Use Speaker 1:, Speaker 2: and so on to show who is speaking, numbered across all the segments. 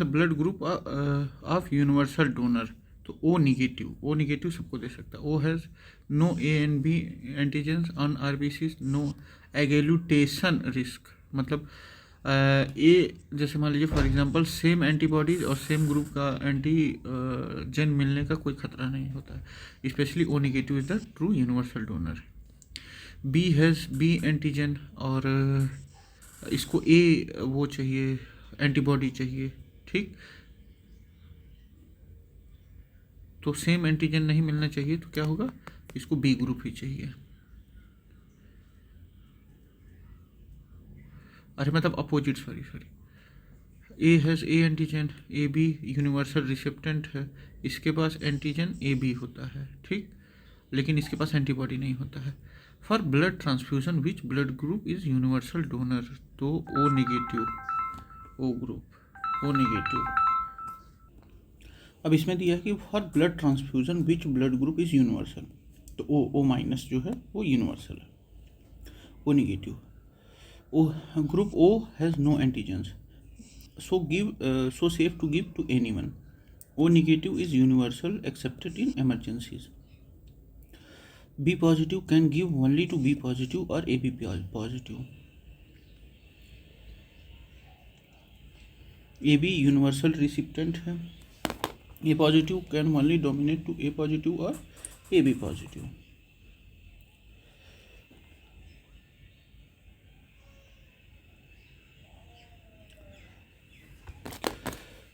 Speaker 1: The blood group of universal donor, तो O negative सबको दे सकता है। O has no A and B antigens on R B C, no agglutination risk, मतलब ए जैसे मान लीजिए फॉर एग्जांपल सेम एंटीबॉडीज और सेम ग्रुप का एंटीजन मिलने का कोई खतरा नहीं होता है। Specially O negative is the true universal donor. B has B antigen और इसको ए वो चाहिए, एंटीबॉडी चाहिए, ठीक, तो सेम एंटीजन नहीं मिलना चाहिए, तो क्या होगा, इसको बी ग्रुप ही चाहिए। अरे मतलब opposite, sorry, A has A antigen, A B universal recipient है, इसके पास एंटीजन ए बी होता है, ठीक, लेकिन इसके पास एंटीबॉडी नहीं होता है। For blood transfusion which blood group is universal donor, तो O negative, O group O negative. अब इसमें दिया है कि for blood transfusion which blood group is universal, तो ओ माइनस जो है वो यूनिवर्सल है, O negative. O group O has no antigens, so safe to give to anyone. O negative is universal accepted in emergencies. B positive can give only to B positive or AB positive. AB universal recipient है, A positive can only dominate to A positive or AB positive.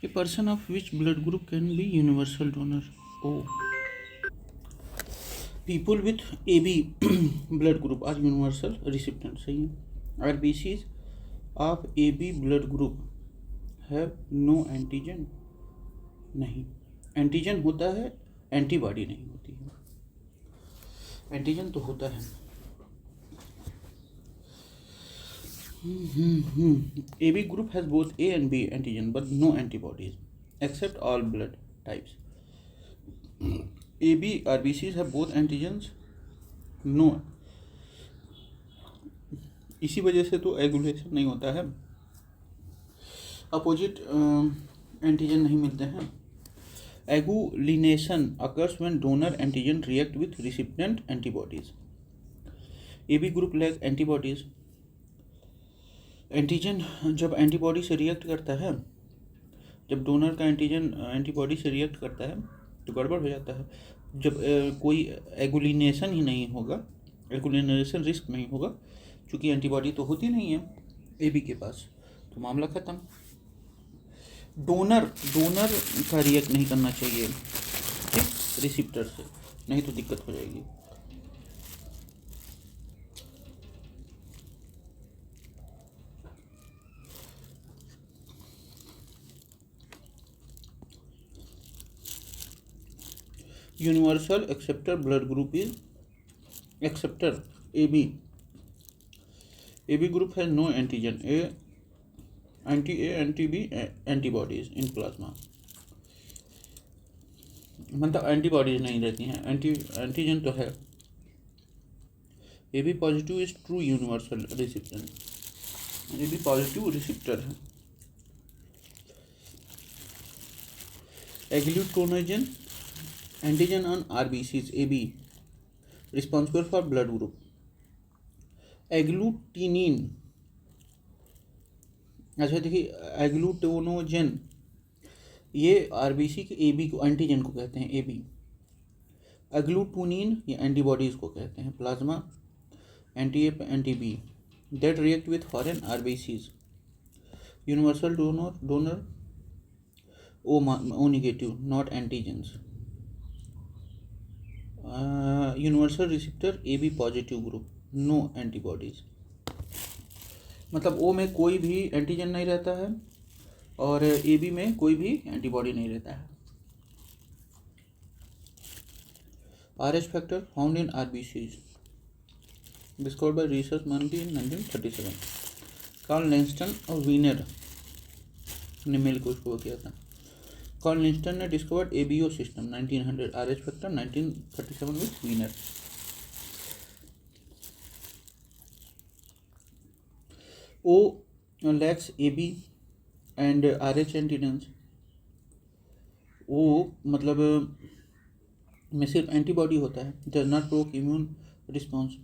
Speaker 1: A person of which blood group can be universal donor? O. People with AB blood group are universal recipient, सही है। RBCs of AB blood group have no antigen, नहीं, antigen होता है, antibody नहीं होती है। Antigen तो होता है। AB group has both A and B antigen but no antibodies except all blood types. AB RBCs have both antigens, no, इसी वजह से तो एगुलेशन नहीं होता है, अपोजिट एंटीजन नहीं मिलते हैं। एगुलिनेशन occurs when donor antigen react with recipient antibodies. AB group lack antibodies. Antigen जब एंटीबॉडी से रिएक्ट करता है, जब डोनर का एंटीजन एंटीबॉडी से रिएक्ट करता है तो गड़बड़ हो जाता है। जब कोई एगुलिनेशन ही नहीं होगा, एगुलिनेशन रिस्क नहीं होगा, क्योंकि एंटीबॉडी तो होती नहीं है एबी के पास, तो मामला ख़त्म। डोनर का रिएक्ट नहीं करना चाहिए, ठीक, रिसिप्टर से, नहीं तो दिक्कत हो जाएगी। Universal acceptor blood group is acceptor AB. AB group has no antigen, anti-A, anti-B antibodies in plasma, मतलब एंटीबॉडीज नहीं रहती हैं, एंटीजन तो है। AB positive is true universal recipient, AB positive receptor है। Agglutinogen antigen on RBCs AB responsible for blood group. Agglutinin, अच्छा देखिए, एग्लूटिनोजन ये RBC के AB को, एंटीजन को कहते हैं AB। एग्लूटिनिन ये एंटीबॉडीज को कहते हैं, plasma anti A anti B that react with foreign RBCs। Universal donor O negative, not antigens. Universal receptor AB positive group, no antibodies, मतलब O में कोई भी एंटीजन नहीं रहता है और AB में कोई भी एंटीबॉडी नहीं रहता है। RH factor found in RBCs discovered by research मानकी इन 1937। कार्ल लिंस्टन और वीनर ने मिलकर उसको किया था। कार्ल लिंस्टन ने discovered ABO system 1900, RH factor 1937 with Wiener. O lacks AB and RH antigens, वो मतलब में सिर्फ एंटीबॉडी होता है, does not provoke immune response.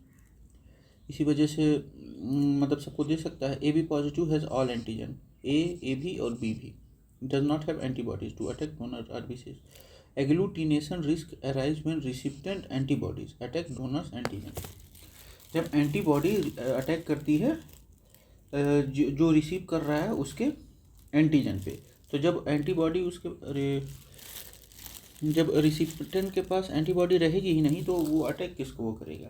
Speaker 1: इसी वजह से मतलब सबको दे सकता है। AB positive has all antigen, AB और B भी, does not have antibodies to attack donor RBCs। Agglutination risk arise when recipient antibodies attack donor's antigen. जब एंटीबॉडी अटैक करती है जो रिसीव कर रहा है उसके एंटीजन पे, तो जब एंटीबॉडी जब रिसिपिएंट के पास एंटीबॉडी रहेगी ही नहीं तो वो अटैक किसको वो करेगा।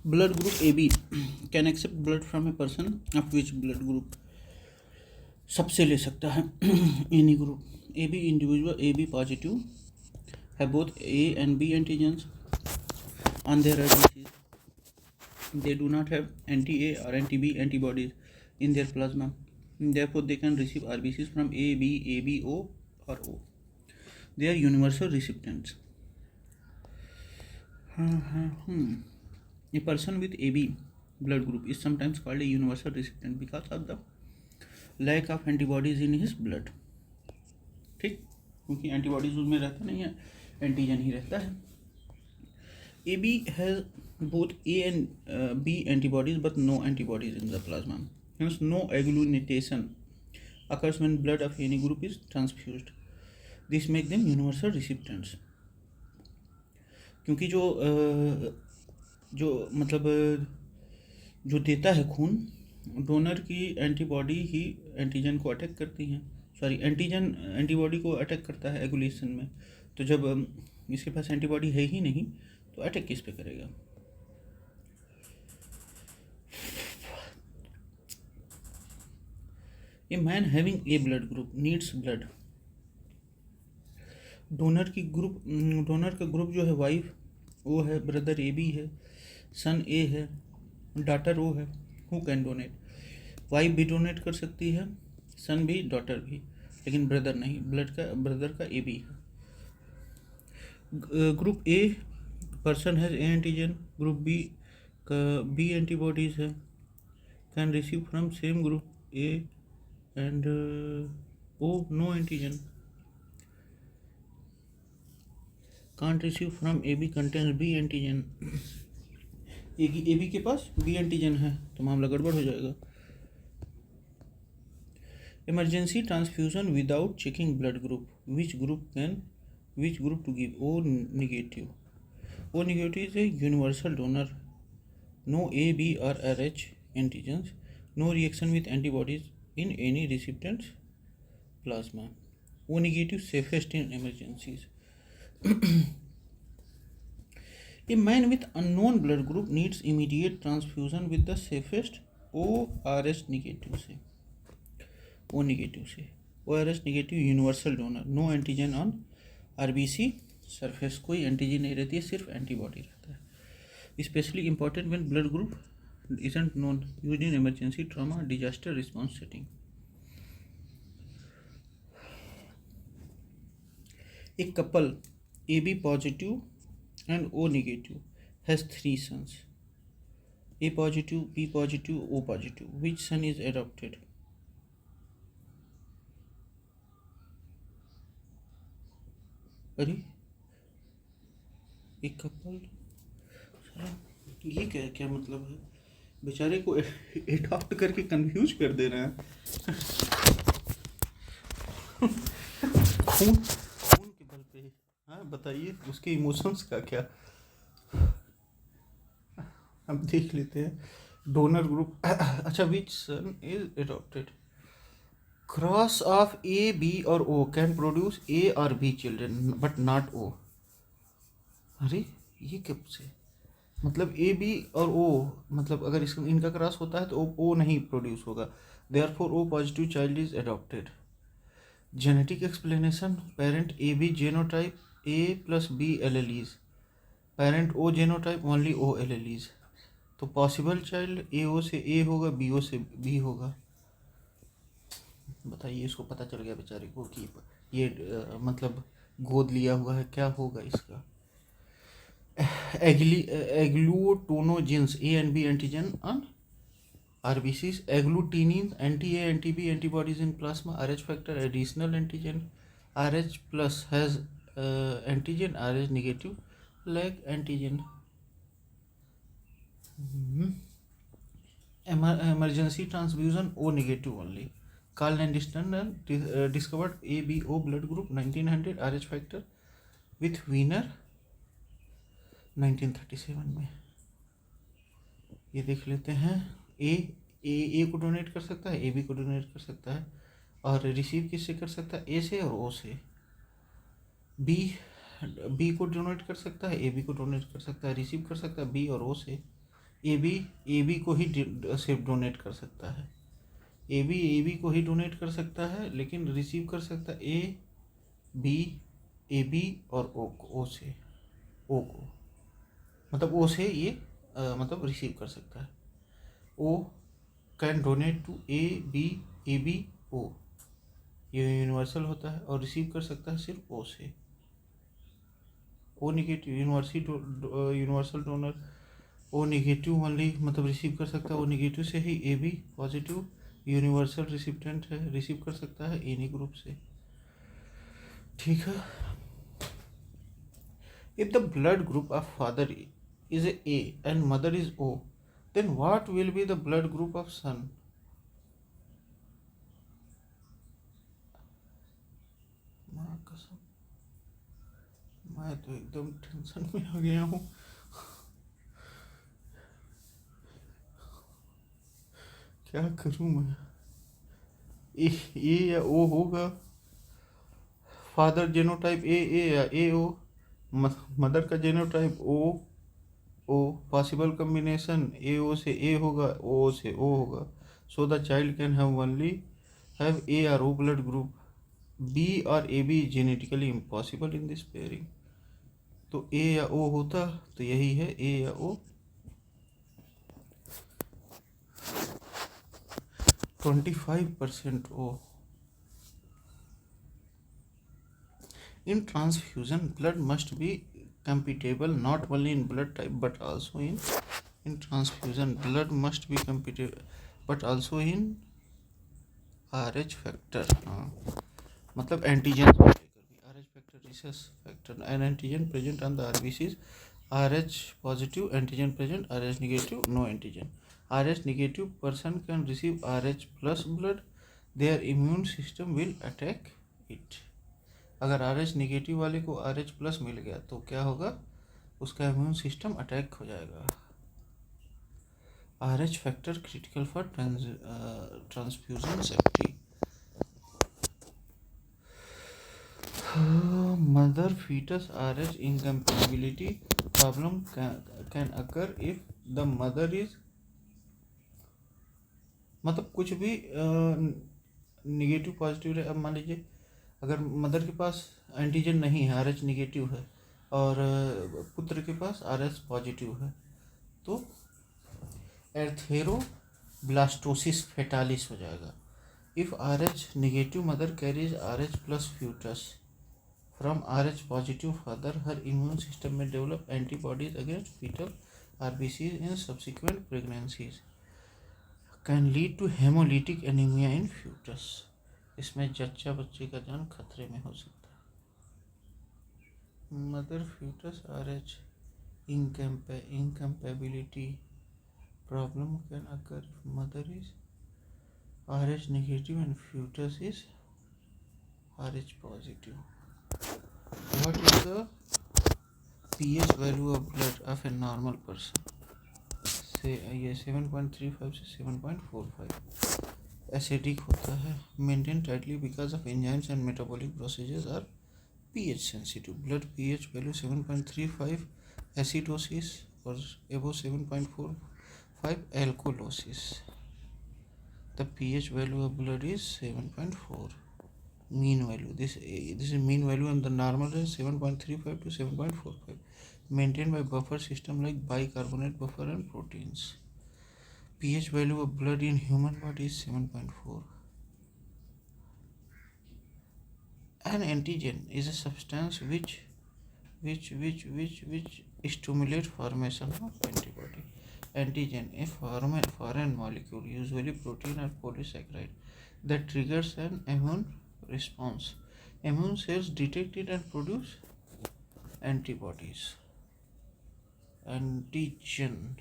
Speaker 1: Blood group AB can except blood from a person of which blood group, सबसे ले सकता है any group. AB individual AB positive have both A and B antigens on their RBCs. They do not have anti-A or anti-B antibodies in their plasma. Therefore, they can receive RBCs from A, B, AB, O or O. They are universal recipients. A person with AB blood group is sometimes called a universal recipient because of the lack of antibodies in his blood. ठीक, क्योंकि antibodies उसमें रहता नहीं है, antigen ही रहता है। AB has both A and B antibodies but no antibodies in the plasma. Hence, no agglutination occurs when blood of any group is transfused. This makes them universal recipients. क्योंकि जो मतलब जो देता है खून, डोनर की एंटीबॉडी ही antigen को attack करती हैं, सॉरी एंटीजन एंटीबॉडी को अटैक करता है एगुलेशन में। तो जब इसके पास एंटीबॉडी है ही नहीं तो अटैक किस पे करेगा। A man having a blood group needs blood. Donor का ग्रुप जो है वाइफ ओ है, ब्रदर AB है, सन A है, डॉटर O है। हु कैन डोनेट, वाइफ भी डोनेट कर सकती है, सन भी, डॉटर भी, लेकिन ब्रदर नहीं। ब्रदर का AB है। Group A person has A antigen, group B का B एंटीबॉडीज है, can receive from same group A and O no antigen, can't receive from AB contains B antigen. AB के पास B antigen है तो मामला गड़बड़ हो जाएगा। Emergency transfusion without checking blood group, which group to give, O negative. O negative is a universal donor, no A, B or RH antigens, no reaction with antibodies in any recipient's plasma. O negative safest in emergencies. A man with unknown blood group needs immediate transfusion with the safest ORS negative से, O negative से। ORS negative universal donor, no antigen on RBC surface, कोई antigen नहीं रहती है, सिर्फ antibody रहता है। Specially important when blood group isn't known, used in emergency, trauma, disaster response setting. A couple AB positive and O negative has 3 sons, A positive, B positive, O positive. Which son is adopted? अरे एक couple, ये क्या मतलब है, बेचारे को adopt करके confuse कर दे रहे हैं। खून के बल पे, हाँ बताइए उसके इमोशंस का क्या, हम देख लेते हैं। डोनर ग्रुप, अच्छा, which son is adopted, cross of A, B और O कैन प्रोड्यूस A और B children but not O। अरे ये कब से, मतलब A, B और O, मतलब अगर इनका क्रॉस होता है तो O नहीं प्रोड्यूस होगा, Therefore, O positive child is adopted. Genetic explanation: parent AB genotype, A plus B alleles. Parent O genotype, only O alleles. तो पॉसिबल चाइल्ड AO से A होगा, BO से B होगा. बताइए, इसको पता चल गया बेचारे को कि ये मतलब गोद लिया हुआ है, क्या होगा इसका. Agglutinogens A and B antigen on RBCs, agglutinin, anti-A, anti-B antibodies in plasma, Rh factor, additional antigen, Rh plus has antigen, Rh negative lack antigen. Emergency transfusion O negative only. Carl Landsteiner discovered ABO blood group 1900, Rh factor with Wiener 1937 में. ये देख लेते हैं. ए को donate कर सकता है, AB को डोनेट कर सकता है, और रिसीव किससे कर सकता है? A से और O से. बी को डोनेट कर सकता है, AB को डोनेट कर सकता है, रिसीव कर सकता है B और O से. AB को ही सिर्फ डोनेट कर सकता है. AB को ही डोनेट कर सकता है, लेकिन रिसीव कर सकता है AB और O से. O को मतलब O से ये मतलब रिसीव कर सकता है. O can donate to AB O, ये यूनिवर्सल होता है, और रिसीव कर सकता है सिर्फ O से. O negative universal donor. O negative only मतलब रिसीव कर सकता है O निगेटिव से ही. AB पॉजिटिव यूनिवर्सल रिसिप्टेंट है, रिसीव कर सकता है A ग्रुप से. ठीक है. If the blood group of father is A and mother is O, then what will be the blood group of son? माँ कसम, मैं तो एकदम टेंशन में आ गया हूँ. क्या करूँ मैं? ए या O होगा. फादर जेनोटाइप ए या AO. मदर का genotype O. Possible combination AO से A होगा, O से O होगा. So the child can have only have A और O ब्लड ग्रुप. B और AB genetically impossible in this pairing. तो A या O होता तो यही है, A या O. 25% O. In transfusion, blood must be compatible not only in blood type but also in transfusion blood must be compatible but also in RH factor. मतलब antigen RH factor, rhesus factor, an antigen present on the RBCs, RH positive antigen present, RH negative no antigen. RH negative person can receive RH plus blood, their immune system will attack it. अगर RH negative वाले को RH plus मिल गया तो क्या होगा? उसका immune system attack हो जाएगा. RH factor critical for transfusion safety. Mother fetus RH incompatibility problem can occur if the mother is मतलब कुछ भी निगेटिव पॉजिटिव रहे. अब मान लीजिए अगर मदर के पास एंटीजन नहीं है, RH निगेटिव है, और पुत्र के पास RH पॉजिटिव है, तो एर्थेरोब्लास्टोसिस फेटालिस हो जाएगा. If RH negative mother carries RH plus fetus from RH positive father, her immune system में develop antibodies against fetal RBCs in subsequent pregnancies, can lead to haemolytic anaemia in fetus. इसमें जच्चा बच्चे का जान खतरे में हो सकता है. Mother fetus RH incompatibility problem can occur if mother is RH negative and fetus is RH positive. What is the pH value of blood of a normal person? से ये 7.35 से 7.45. एसिडिक होता है. Maintain tightly because of enzymes and metabolic processes are pH sensitive. Blood pH value 7.35 acidosis और above 7.45 alkalosis.
Speaker 2: The pH value of blood is 7.4. Mean value. This is mean value, and the normal is 7.35 to 7.45. Maintained by buffer system like bicarbonate buffer and proteins. pH value of blood in human body is 7.4. An antigen is a substance which stimulate formation of antibody. Antigen, a foreign molecule, usually protein or polysaccharide, that triggers an immune response. Immune cells detect it and produce antibodies. Antigen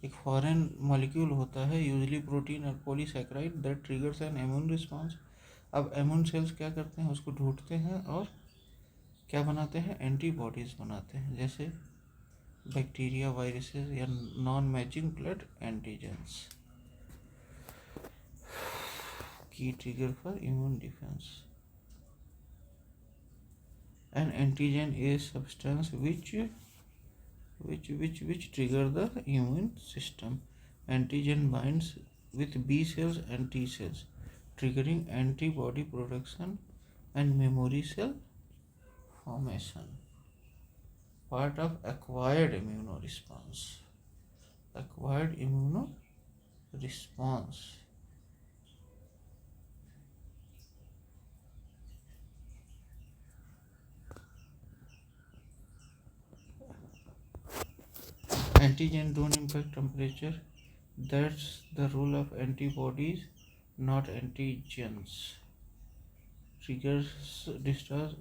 Speaker 2: एक foreign molecule होता है, usually protein और polysaccharide, that triggers N immune response. अब immune cells क्या करते हैं, उसको ढूंढते हैं और क्या बनाते हैं, एंटीबॉडीज़ बनाते हैं, जैसे बैक्टीरिया, वायरसेस या नॉन मैचिंग ब्लड एंटीजेंस. की trigger for immune defence. An antigen is substance which trigger the immune system. Antigen binds with B cells and T cells, triggering antibody production and memory cell formation. Part of acquired immunoresponse. Acquired immunoresponse. Antigen don't impact temperature. That's the role of antibodies, not antigens. Triggers discharge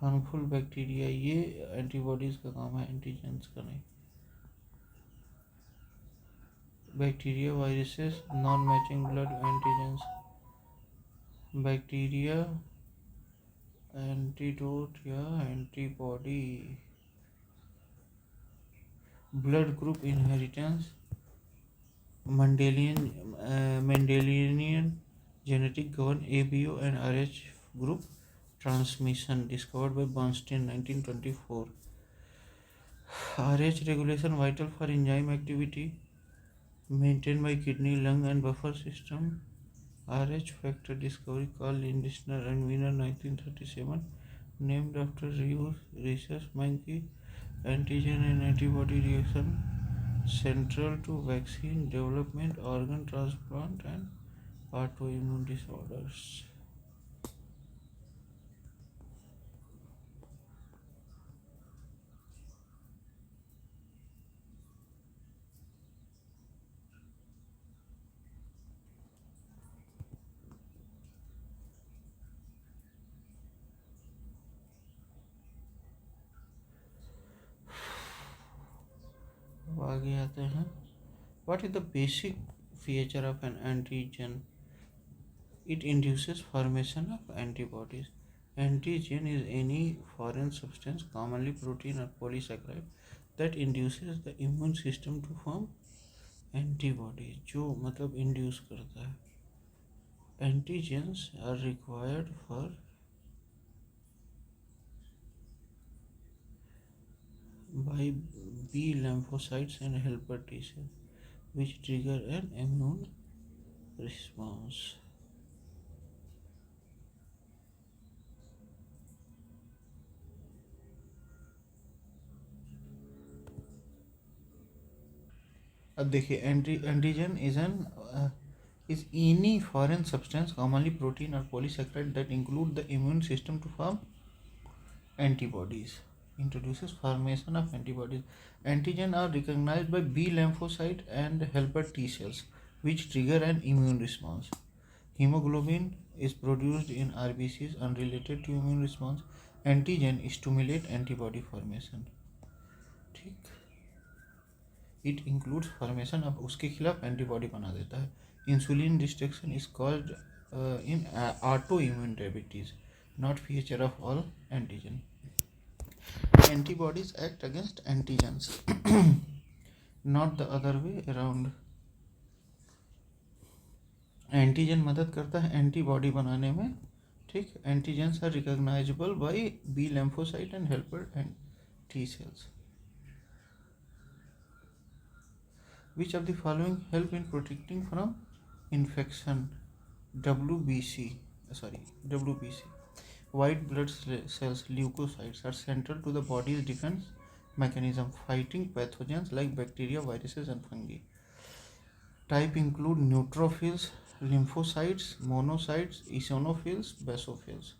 Speaker 2: harmful bacteria. ये antibodies का काम है, antigens का नहीं. Bacteria, viruses, non matching blood antigens. Bacteria antidote या antibody. Blood group inheritance. Mendelian genetic govern ABO and RH group transmission, discovered by Bernstein 1924. RH regulation vital for enzyme activity, maintained by kidney, lung and buffer system. RH factor discovery, Carl Lindner and Wiener 1937, named after rhesus monkey. Antigen and antibody reaction, central to vaccine development, organ transplant and autoimmune disorders. आगे आते हैं. What is the basic feature of an antigen? It induces formation of antibodies. Antigen is any foreign substance, commonly protein or polysaccharide, that induces the immune system to form antibodies. जो मतलब induce करता है. Antigens are required for by B lymphocytes and helper T cells, which trigger an immune response. अब देखिए, antigen is any foreign substance, commonly protein or polysaccharide, that include the immune system to form antibodies. Introduces formation of antibodies. Antigen are recognized by B lymphocyte and helper T cells, which trigger an immune response. Hemoglobin is produced in RBCs unrelated to immune response. Antigen stimulate antibody formation. ठीक. It includes formation of उसके खिलाफ antibody बना देता है. Insulin destruction is caused in autoimmune diabetes, not feature of all antigen. Antibodies act against antigens, not the other way around. Antigen मदद करता है antibody बनाने में. ठीक. Antigens are recognisable by B lymphocyte and helper and T cells. Which of the following help in protecting from infection? WBC. White blood cells, leukocytes, are central to the body's defense mechanism, fighting pathogens like bacteria, viruses, and fungi. Type include neutrophils, lymphocytes, monocytes, eosinophils, basophils.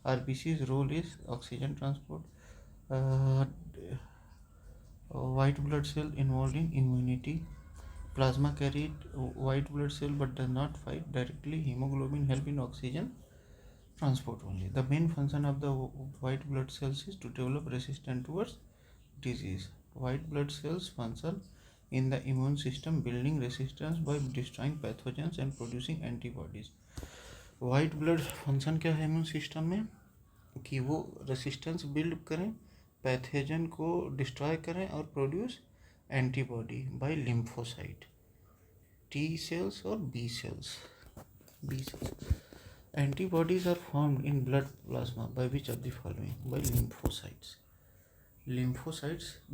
Speaker 2: RBC's role is oxygen transport. Uh, White blood cell involved in immunity. Plasma carried white blood cell but does not fight directly. Hemoglobin help in oxygen transport only. The main function of the white blood cells is to develop resistance towards disease. White blood cells function in the immune system, building resistance by destroying pathogens and producing antibodies. White blood function क्या है immune system में कि वो resistance build करें, pathogen को destroy करें और produce antibody by lymphocyte, T cells और B cells. Antibodies are formed in blood plasma by which of the following? By lymphocytes.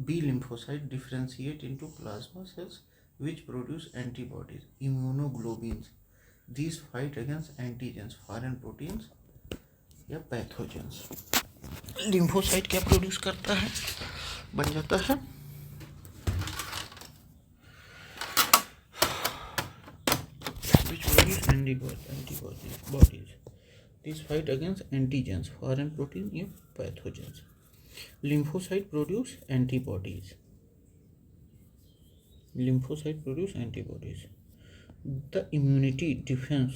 Speaker 2: B lymphocyte differentiate into plasma cells which produce antibodies, immunoglobulins. These fight against antigens, foreign proteins या pathogens. Lymphocyte क्या produce करता है, बन जाता है which produce antibodies. These fight against antigens, foreign protein या pathogens. Lymphocyte produce antibodies. The immunity defense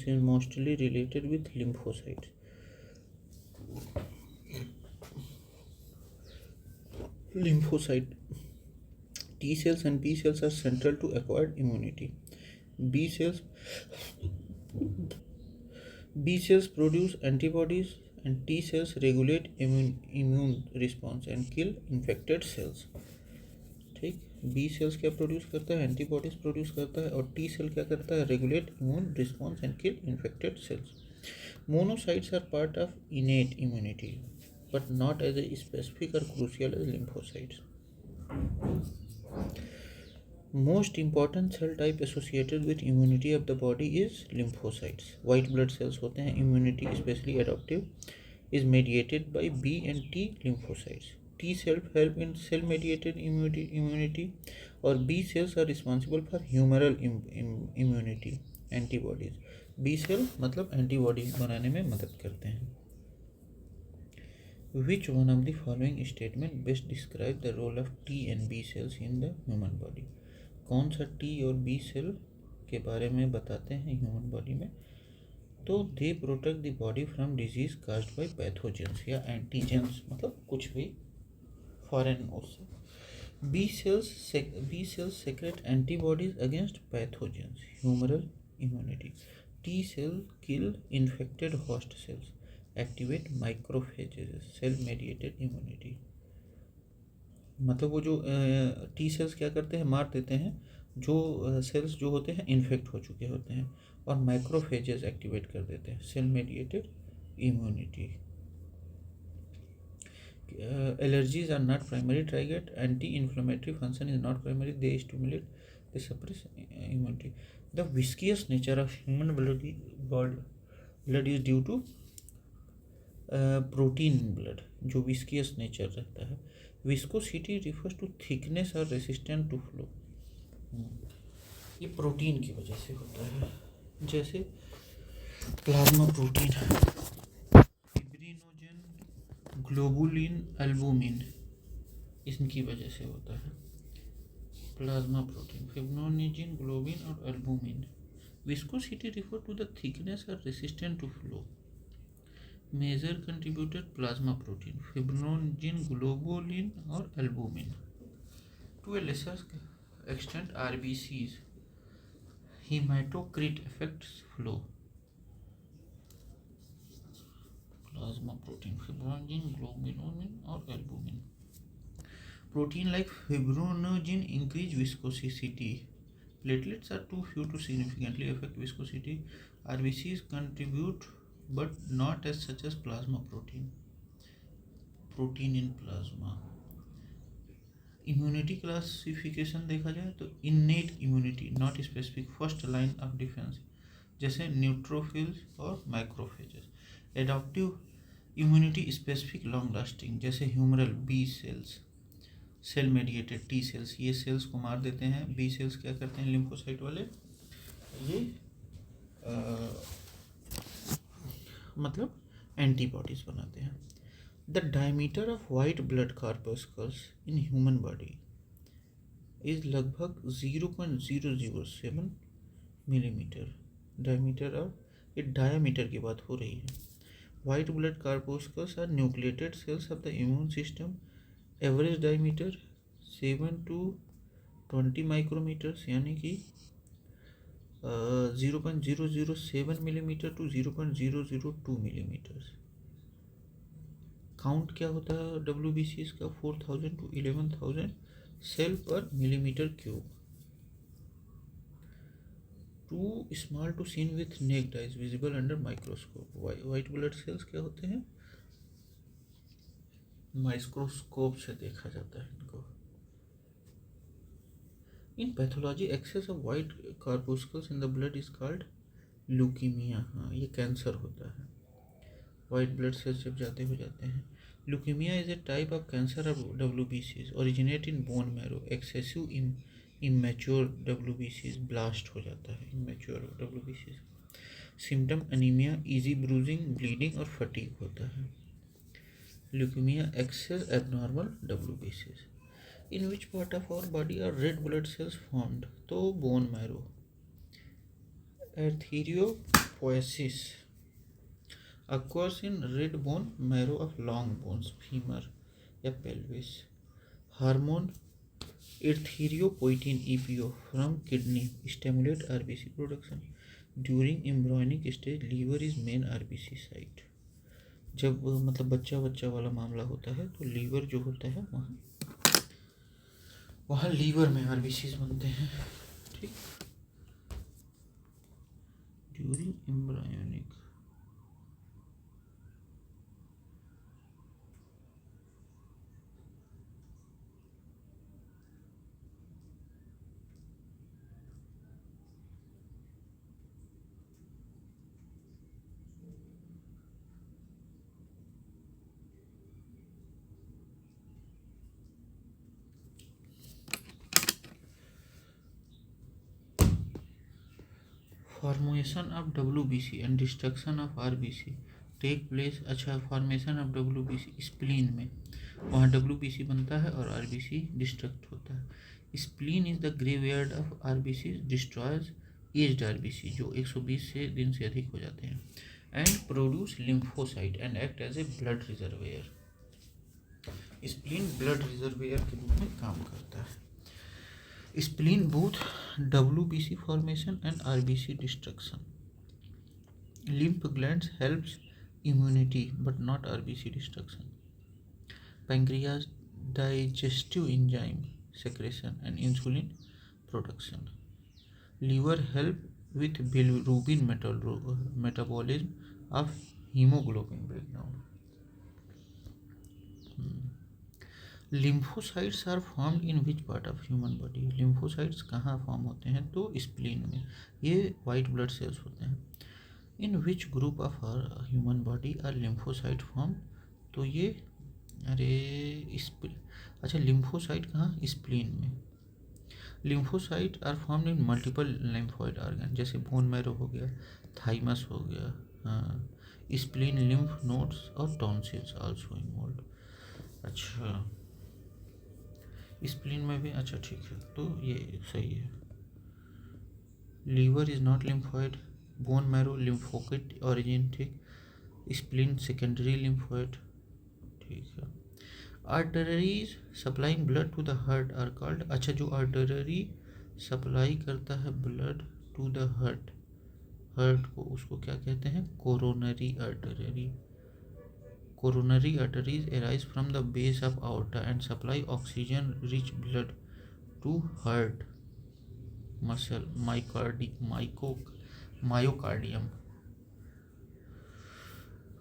Speaker 2: is mostly related with lymphocytes. T cells and B cells are central to acquired immunity. B cells produce antibodies and T cells regulate immune response and kill infected cells. ठीक, B sales क्या produce करता है, antibodies produce करता है, और T cell क्या करता है, regulate immune response and kill infected cells. Monocytes are part of innate immunity but not as a specific और crucial as lymphocytes. Most important cell type associated with immunity of the body is lymphocytes. White blood cells होते हैं. Immunity specially adaptive is mediated by B and T lymphocytes. T cells help in cell mediated immunity और B cells are responsible for humoral immunity, antibodies. B cell मतलब antibody बनाने में मदद करते हैं. Which one of the following statement best describe the role of T and B cells in the human body? कौन सा T और B cell के बारे में बताते हैं ह्यूमन बॉडी में? तो they protect the body from disease caused by pathogens या एंटीजेंस, मतलब कुछ भी फॉरेन उससे. B cells secrete antibodies against pathogens, humoral immunity. T cell kill infected host cells, activate macrophages, cell mediated immunity. मतलब वो जो टी सेल्स क्या करते हैं, मार देते हैं जो सेल्स जो होते हैं इन्फेक्ट हो चुके होते हैं, और माइक्रोफेजेस एक्टिवेट कर देते हैं, cell mediated immunity. Allergies are not primary target. Anti inflammatory function is not primary. They stimulate, they suppress immunity. The viscous nature of human blood is due to protein blood, जो viscous nature रहता है. Viscosity refers to thickness और resistant to flow. ये protein की वजह से होता है, जैसे plasma protein, fibrinogen, globulin, albumin, इनकी वजह से होता है प्लाज्मा प्रोटीन. फिब्रिनोजन, ग्लोबुलिन और albumin. Viscosity refer to the thickness और resistant to flow. Major contributed plasma protein, fibrinogen, globulin और albumin. To a lesser extent RBCs, hematocrit affects flow. Plasma protein, fibrinogen, globulin और albumin. Protein like fibrinogen increase viscosity. Platelets are too few to significantly affect viscosity. RBCs contribute but not as such as plasma protein. Protein in plasma. Immunity classification देखा जाए तो innate immunity not specific first line of defence, जैसे neutrophils और macrophages. Adaptive immunity specific long lasting, जैसे humoral B cells, cell mediated T cells, ये cells को मार देते हैं। बी सेल्स क्या करते हैं, लिम्फोसाइट वाले, ये मतलब एंटीबॉडीज बनाते हैं। The diameter of white blood corpuscles in human body is लगभग 0.007 मिलीमीटर। डायमीटर ऑफ, ये डायमीटर की बात हो रही है। White blood corpuscles are nucleated cells of the immune system. Average diameter 7 to 20 micrometres, यानी कि 0.007 मिलीमीटर टू 0.002 मिलीमीटर्स। काउंट क्या होता है WBC का, 4000 to 11,000 cell per millimetre cube. Too small to seen with naked eyes visible under microscope. White blood cells क्या होते हैं, microscope से देखा जाता है इनको। In pathology excess of white corpuscles in the blood is called leukaemia. हाँ, ये कैंसर होता है, वाइट ब्लड सेल्स जब ज़्यादा हो जाते हैं। Leukaemia is a type of cancer of WBCs, originate in bone marrow. Excessive immature WBCs blast हो जाता है, immature WBCs। Symptom anaemia, easy bruising, bleeding और फटीग होता है। Leukaemia excess abnormal WBCs। In which part of our body are red blood cells formed, तो bone marrow. Erythropoiesis occurs in red bone marrow of long bones, femur या pelvis. Hormone erythropoietin EPO from kidney stimulate RBC production. During embryonic stage liver is main RBC site. जब मतलब बच्चा वाला मामला होता है तो लीवर जो होता है वहाँ लीवर में RBCs बनते हैं, ठीक। During embryonic, formation of WBC and destruction of RBC take place. अच्छा, फॉर्मेशन ऑफ WBC स्प्लीन में, वहाँ WBC बनता है और RBC डिस्ट्रक्ट होता है। Spleen is the graveyard of RBC, destroys aged RBC जो 120 से दिन से अधिक हो जाते हैं, and produce lymphocyte and act as a blood reservoir. Spleen blood reservoir के रूप में काम करता है। Spleen both WBC formation and RBC destruction. Lymph glands helps immunity but not RBC destruction. Pancreas digestive enzyme secretion and insulin production. Liver help with bilirubin metabolism of hemoglobin breakdown. Lymphocytes are formed in which part of human body, lymphocytes कहाँ form होते हैं, तो spleen में, ये white blood cells होते हैं। In which group of human body are lymphocyte form, तो ये अच्छा, लिम्फोसाइट कहाँ, स्प्लीन में। Lymphocyte are formed in multiple lymphoid organ, जैसे बोन मैरो हो गया, थाइमस हो गया, हाँ, स्प्लीन, लिम्फ नोड्स और टॉन्सिल्स आल्सो इन्वॉल्व। अच्छा, स्प्लीन में भी, अच्छा ठीक है, तो ये सही है। Liver is not lymphoid, bone marrow lymphocyte origin, ठीक। स्प्लीन सेकेंडरी लिम्फोइड, ठीक है। Arteries supplying blood to the heart are called, अच्छा, जो आर्टरी सप्लाई करता है ब्लड टू द हार्ट को, उसको क्या कहते हैं, coronary artery. Coronary arteries arise from the base of aorta and supply oxygen-rich blood to heart muscle, myocardium.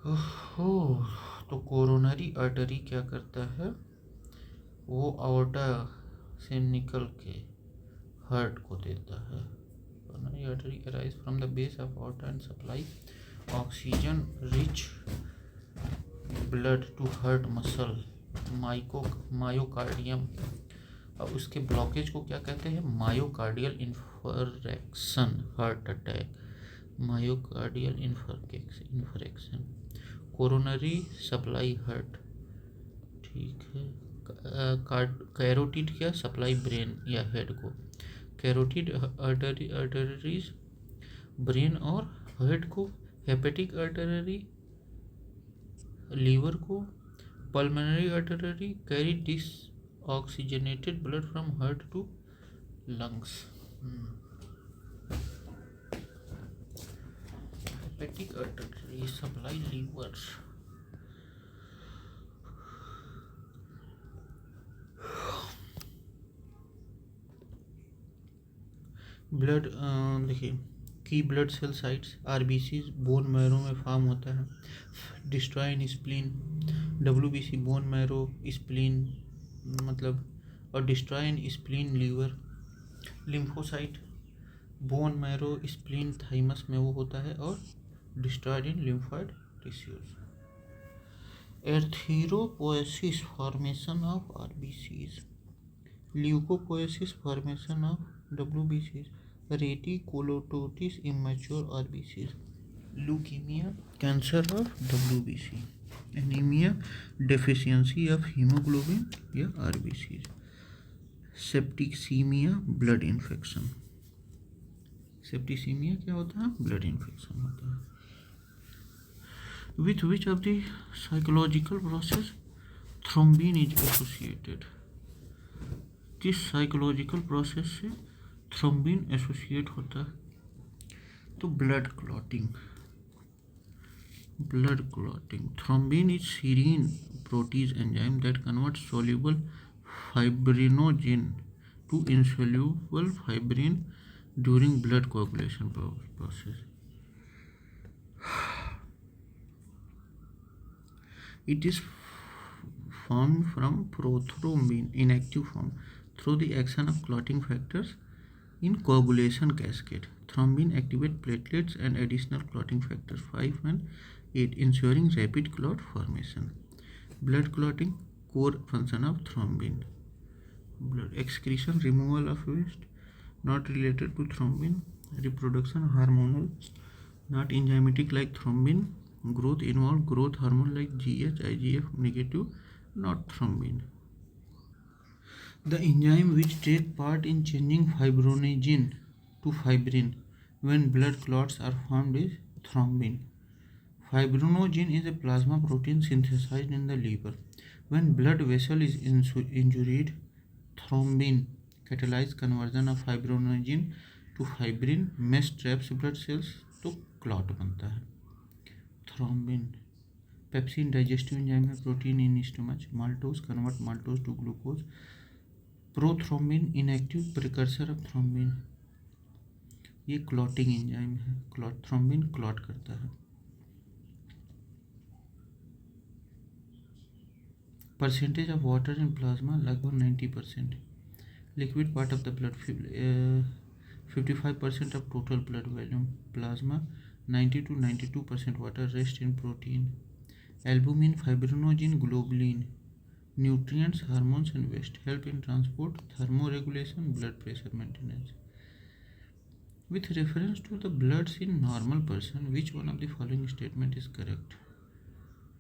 Speaker 2: ओह, तो कोरोनरी आर्टरी क्या करता है, वो आवर्टा से निकल के हार्ट को देता है। Coronary artery arise from the base of aorta and supply oxygen rich blood to heart muscle myocardium. अब उसके ब्लॉकेज को क्या कहते हैं? Myocardial infarction, heart attack, myocardial infarction. Coronary supply heart, ठीक है। कैरोटिड क्या? सप्लाई ब्रेन या हेड को। कैरोटिड आर्टरीज ब्रेन और हेड को। हेपेटिक आर्टरी लीवर को। Pulmonary artery carry deoxygenated blood from heart to lungs. Hepatic artery supply liver. Blood देखिए, की blood cell sites RBC bone marrow में form होता है। Destroy in spleen, WBC bone marrow spleen मतलब, और destroy in spleen liver. Lymphocyte bone marrow spleen thymus में वो होता है, और destroyed in lymphoid tissues. Erythropoiesis formation of RBCs, leucopoiesis formation of डब्ल्यूबीसीज, reticulocytosis immature RBCs, leukaemia cancer of WBC, anaemia deficiency of haemoglobin या RBCs, septicaemia blood infection. Septicaemia क्या होता है? ब्लड इन्फेक्शन होता है। With which of the psychological process thrombin is associated? किस psychological process से thrombin associate होता है? तो blood clotting. Blood clotting. Thrombin is serine protease enzyme that convert soluble fibrinogen to insoluble fibrin during blood coagulation process. It is formed from prothrombin in active form through the action of clotting factors in coagulation cascade. Thrombin activate platelets and additional clotting factors 5 and 8, ensuring rapid clot formation. Blood clotting, core function of thrombin. Blood excretion, removal of waste, not related to thrombin. Reproduction, hormonal, not enzymatic like thrombin. Growth involve growth hormone like GH, IGF negative, not thrombin. The enzyme which take part in changing fibrinogen to fibrin when blood clots are formed is thrombin. Fibrinogen is a plasma protein synthesized in the liver. When blood vessel is injured, thrombin catalyze conversion of fibrinogen to fibrin. Mesh traps blood cells तो clot बनता है। Thrombin pepsin digestive enzyme है, protein in stomach. Maltose convert maltose to glucose. Prothrombin inactive precursor of thrombin, ये clotting enzyme है। Thrombin clot करता है। Percentage of water in plasma लगभग 90%। Liquid part of the blood 55% of total blood volume. Plasma 90 to 92% water. Rest in protein. Albumin, fibrinogen, globulin. Nutrients, hormones and waste. Help in transport, thermoregulation, blood pressure maintenance. With reference to the bloods in normal person, which one of the following statement is correct?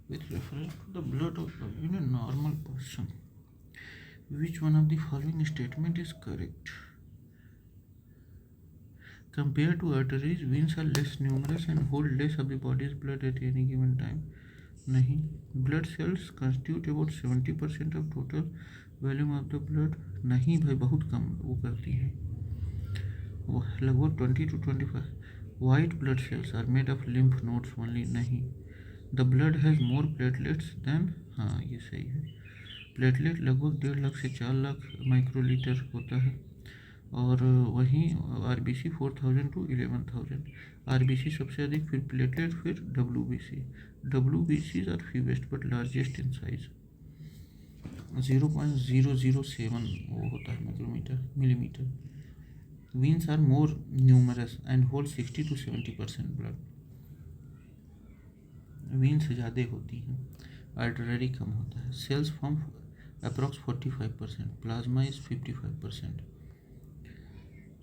Speaker 2: With reference to the blood in a normal person, which one of the following statement is correct? Compared to arteries, veins are less numerous and hold less of the body's blood at any given time. नहीं. Blood cells constitute about 70% of total volume of the blood. नहीं भाई, बहुत कम वो करती है, वो लगभग 20 to 25. White blood cells are made of lymph nodes only. नहीं. The blood has more platelets than, हाँ ये सही है, प्लेटलेट लगभग 1.5 लाख से 4 लाख माइक्रोलीटर होता है, और वहीं आरबीसी 4000 to 11000. आरबीसी सबसे अधिक, फिर प्लेटलेट, फिर डब्ल्यूबीसी. डब्ल्यूबीसीज are fewest but largest in size. 0.007 वो होता है millimetre. Veins are more numerous and hold 60 to 70% blood. Veins ज़्यादा होती हैं, आर्टरी कम होता है. Cells form approx 45%, plasma is 55%.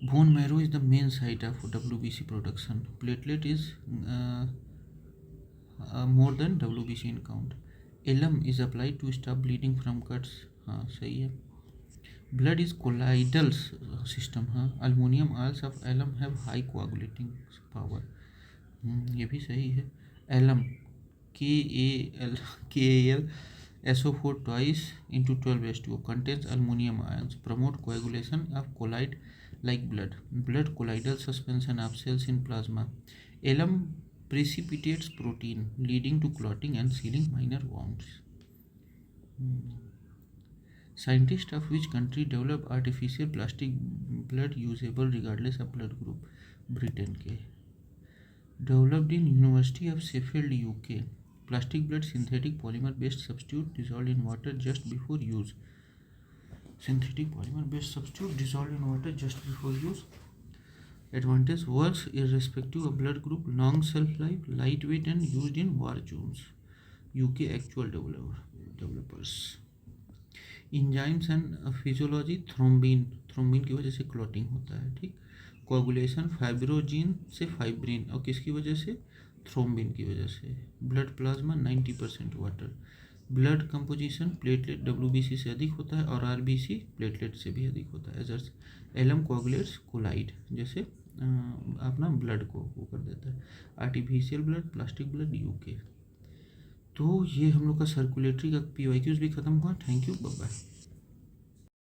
Speaker 2: Bone marrow is the main site of WBC production. Platelet is more than WBC in count. Alum is applied to stop bleeding from cuts. हाँ सही है. Blood is colloidal system. हाँ. Aluminum ions of alum have high coagulating power. ये भी सही है. Alum KAL SO4 twice into 12s2 contains aluminum ions, promote coagulation of colloid like blood. Blood colloidal suspension of cells in plasma. Alum precipitates protein, leading to clotting and sealing minor wounds. Scientists of which country develop artificial plastic blood usable regardless of blood group? Britain के. Developed in University of Sheffield, UK. Plastic blood synthetic polymer based substitute dissolved in water just before use. Synthetic polymer based substitute dissolved in water just before use. Advantage: works irrespective of blood group, long shelf life, lightweight and used in war zones. UK actual developers. Enzymes and physiology. Thrombin की वजह से clotting होता है. ठीक. Coagulation फाइब्रोजीन से fibrin, और किसकी वजह से? थ्रोम्बिन की वजह से. Blood plasma 90% water. Blood composition platelet WBC से अधिक होता है और RBC प्लेटलेट से भी अधिक होता है. एजर्स एलम कोगुलेट्स कोलाइड, जैसे अपना ब्लड को वो कर देता है. Artificial blood, plastic blood, UK. तो ये हम लोग का सर्कुलेटरी का PYQs भी ख़त्म हुआ. Thank you, bye bye.